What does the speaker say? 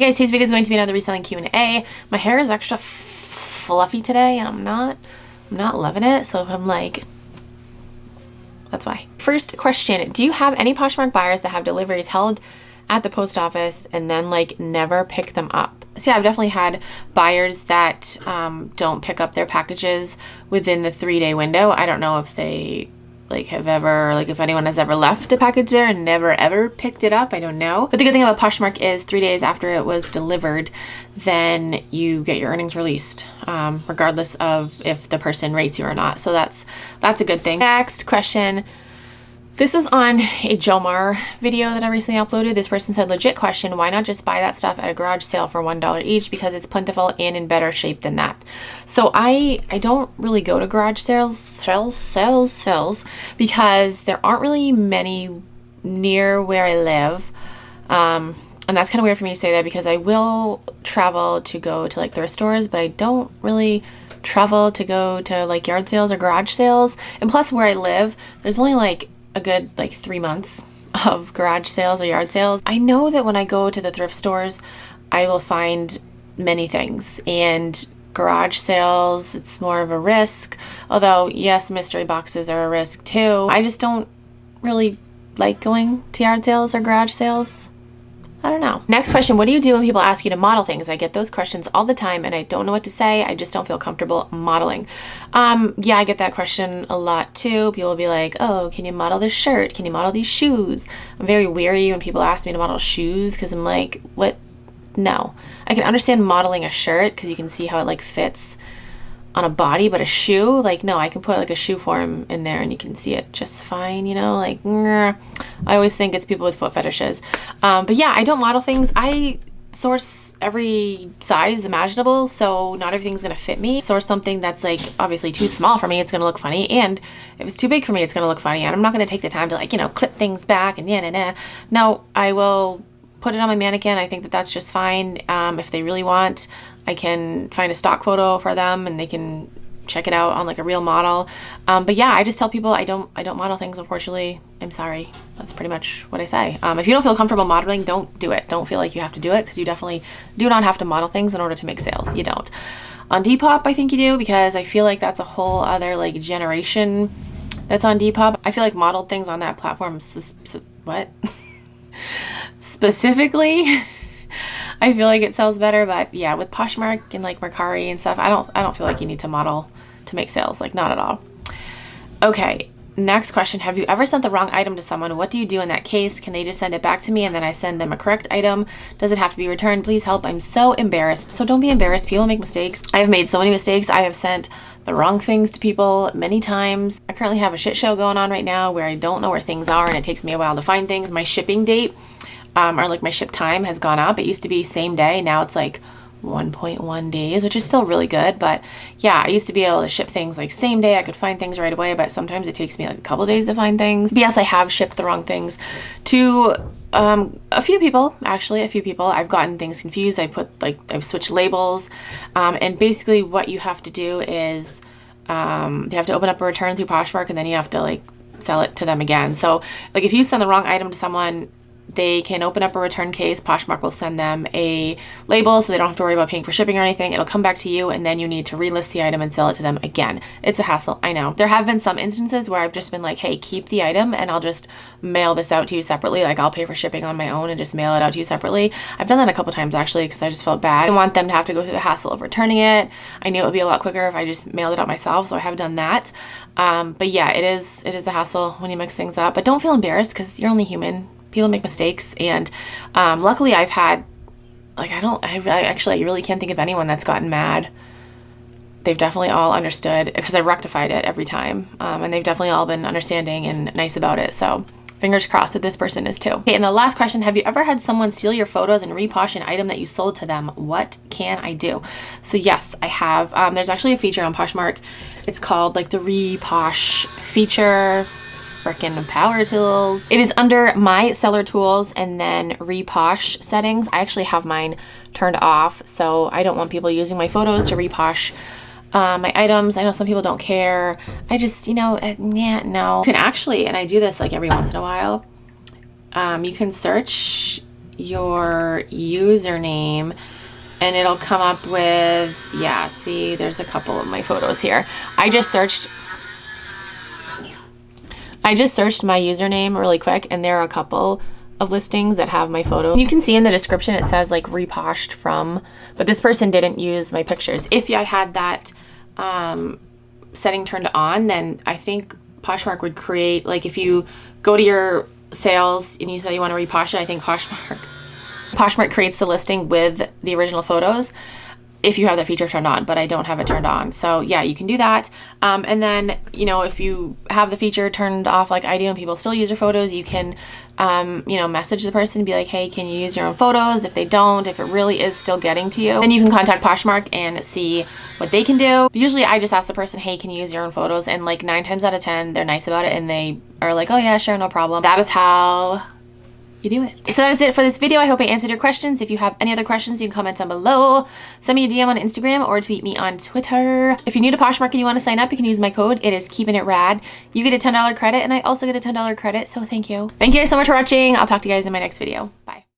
Hey guys, today's video is going to be another reselling Q&A. My hair is extra fluffy today and I'm not loving it, so I'm like, that's why. First question, do you have any Poshmark buyers that have deliveries held at the post office and then like never pick them up? So yeah, I've definitely had buyers that don't pick up their packages within the 3-day window. I don't know if they have ever, if anyone has ever left a package there and never ever picked it up. I don't know. But the good thing about Poshmark is 3 days after it was delivered, then you get your earnings released, regardless of if the person rates you or not. So that's a good thing. Next question. This was on a Jomar video that I recently uploaded. This person said, legit question, why not just buy that stuff at a garage sale for $1 each because it's plentiful and in better shape than that? So I don't really go to garage sales because there aren't really many near where I live. And that's kind of weird for me to say that because I will travel to go to like thrift stores, but I don't really travel to go to like yard sales or garage sales. And plus where I live, there's only like a good 3 months of garage sales or yard sales. I know that when I go to the thrift stores, I will find many things, and garage sales, it's more of a risk. Although yes, mystery boxes are a risk too. I just don't really like going to yard sales or garage sales. I don't know. Next question, what do you do when people ask you to model things? I get those questions all the time and I don't know what to say. I just don't feel comfortable modeling. Yeah, I get that question a lot too. People will be like, oh, can you model this shirt? Can you model these shoes? I'm very weary when people ask me to model shoes because I'm like, what? No. I can understand modeling a shirt because you can see how it fits on a body, but a shoe, no, I can put a shoe form in there and you can see it just fine, you know, I always think it's people with foot fetishes. But yeah, I don't model things. I source every size imaginable, so not everything's gonna fit me. Source something that's obviously too small for me, it's gonna look funny, and if it's too big for me, it's gonna look funny, and I'm not gonna take the time to clip things back and No, I will put it on my mannequin. I think that that's just fine. If they really want, I can find a stock photo for them and they can check it out on a real model. But yeah, I just tell people I don't model things, unfortunately. I'm sorry. That's pretty much what I say. If you don't feel comfortable modeling, don't do it. Don't feel like you have to do it because you definitely do not have to model things in order to make sales. You don't. On Depop, I think you do, because I feel like that's a whole other generation that's on Depop. I feel like modeled things on that platform, what? Specifically, I feel like it sells better, but yeah, with Poshmark and Mercari and stuff, I don't feel like you need to model to make sales, not at all. Okay, next question. Have you ever sent the wrong item to someone? What do you do in that case? Can they just send it back to me and then I send them a correct item? Does it have to be returned? Please help. I'm so embarrassed. So don't be embarrassed. People make mistakes. I have made so many mistakes. I have sent the wrong things to people many times. I currently have a shit show going on right now where I don't know where things are and it takes me a while to find things. My shipping date or my ship time has gone up. It used to be same day. Now it's 1.1 days, which is still really good. But yeah, I used to be able to ship things same day. I could find things right away, but sometimes it takes me a couple days to find things. But yes, I have shipped the wrong things to a few people, actually. I've gotten things confused. I've switched labels. And basically what you have to do is you have to open up a return through Poshmark and then you have to sell it to them again. So if you send the wrong item to someone, they can open up a return case. Poshmark will send them a label so they don't have to worry about paying for shipping or anything. It'll come back to you and then you need to relist the item and sell it to them again. It's a hassle, I know. There have been some instances where I've just been hey, keep the item and I'll just mail this out to you separately. I'll pay for shipping on my own and just mail it out to you separately. I've done that a couple times actually because I just felt bad. I didn't want them to have to go through the hassle of returning it. I knew it would be a lot quicker if I just mailed it out myself, so I have done that. But yeah, it is a hassle when you mix things up. But don't feel embarrassed because you're only human. People make mistakes, and luckily I've had I really can't think of anyone that's gotten mad. They've definitely all understood because I've rectified it every time, and they've definitely all been understanding and nice about it. So fingers crossed that this person is too. Okay, and the last question, have you ever had someone steal your photos and reposh an item that you sold to them? What can I do? So yes, I have. There's actually a feature on Poshmark. It's called the reposh feature. Frickin' power tools. It is under my seller tools and then reposh settings. I actually have mine turned off, so I don't want people using my photos to reposh my items. I know some people don't care. I just, no. You can actually, and I do this every once in a while, you can search your username and it'll come up with, yeah, see, there's a couple of my photos here. I just searched my username really quick and there are a couple of listings that have my photo. You can see in the description it says like reposhed from, but this person didn't use my pictures. If I had that setting turned on, then I think Poshmark would create, like if you go to your sales and you say you want to repost it, I think Poshmark creates the listing with the original photos if you have that feature turned on, but I don't have it turned on. So yeah, you can do that. And then, you know, if you have the feature turned off like I do and people still use your photos, you can, you know, message the person and be like, hey, can you use your own photos? If they don't, if it really is still getting to you, then you can contact Poshmark and see what they can do. But usually I just ask the person, hey, can you use your own photos? And like 9 times out of 10, they're nice about it and they are like, oh yeah, sure, no problem. That is how you do it. So that is it for this video. I hope I answered your questions. If you have any other questions, you can comment down below. Send me a DM on Instagram or tweet me on Twitter. If you're new to Poshmark and you want to sign up, you can use my code. It is KeepinItRad. You get a $10 credit and I also get a $10 credit, so thank you. Thank you guys so much for watching. I'll talk to you guys in my next video. Bye.